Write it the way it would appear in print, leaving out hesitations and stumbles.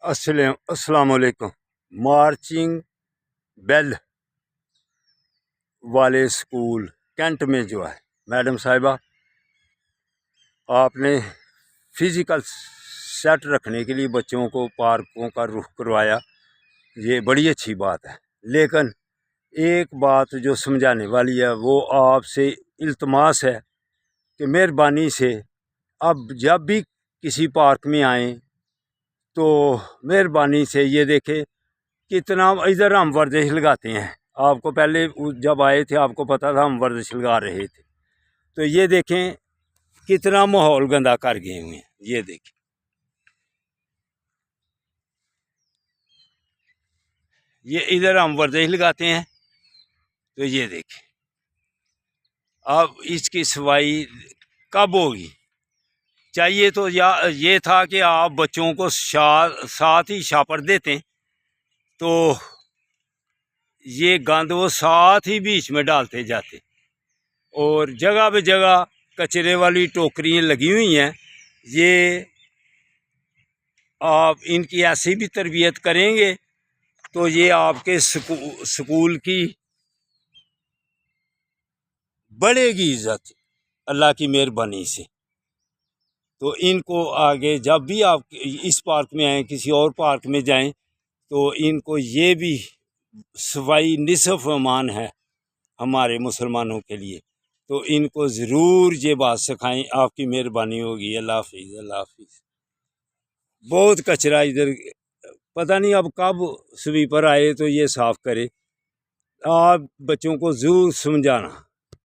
अस्सलाम वालेकुम। Marching bell वाले स्कूल कैंट में जो है मैडम साहिबा, आपने फिज़िकल सेट रखने के लिए बच्चों को पार्कों का रुख करवाया, ये बड़ी अच्छी बात है। लेकिन एक बात जो समझाने वाली है, वो आपसे इल्तमास है कि मेहरबानी से अब जब भी किसी पार्क में आएँ तो मेहरबानी से ये देखें कितना इधर हम वर्जिश लगाते हैं। आपको पहले जब आए थे आपको पता था हम वर्जिश लगा रहे थे, तो ये देखें कितना माहौल गंदा कर गए हुए हैं। ये देखें, ये इधर हम वर्जिश लगाते हैं, तो ये देखें अब इसकी सफाई कब होगी। चाहिए तो ये था कि आप बच्चों को साथ ही शापर देते, तो ये गंद वो साथ ही बीच में डालते जाते। और जगह पे जगह कचरे वाली टोकरियाँ लगी हुई हैं। ये आप इनकी ऐसी भी तरबियत करेंगे तो ये आपके स्कूल की बढ़ेगी इज्जत अल्लाह की मेहरबानी से। तो इनको आगे जब भी आप इस पार्क में आएँ, किसी और पार्क में जाएं, तो इनको ये भी सफाई निसफ ईमान है हमारे मुसलमानों के लिए, तो इनको ज़रूर ये बात सिखाएं। आपकी मेहरबानी होगी। अल्लाह हाफिज़, अल्लाह हाफिज़। बहुत कचरा इधर, पता नहीं अब कब स्वीपर आए तो ये साफ़ करे। आप बच्चों को ज़रूर समझाना।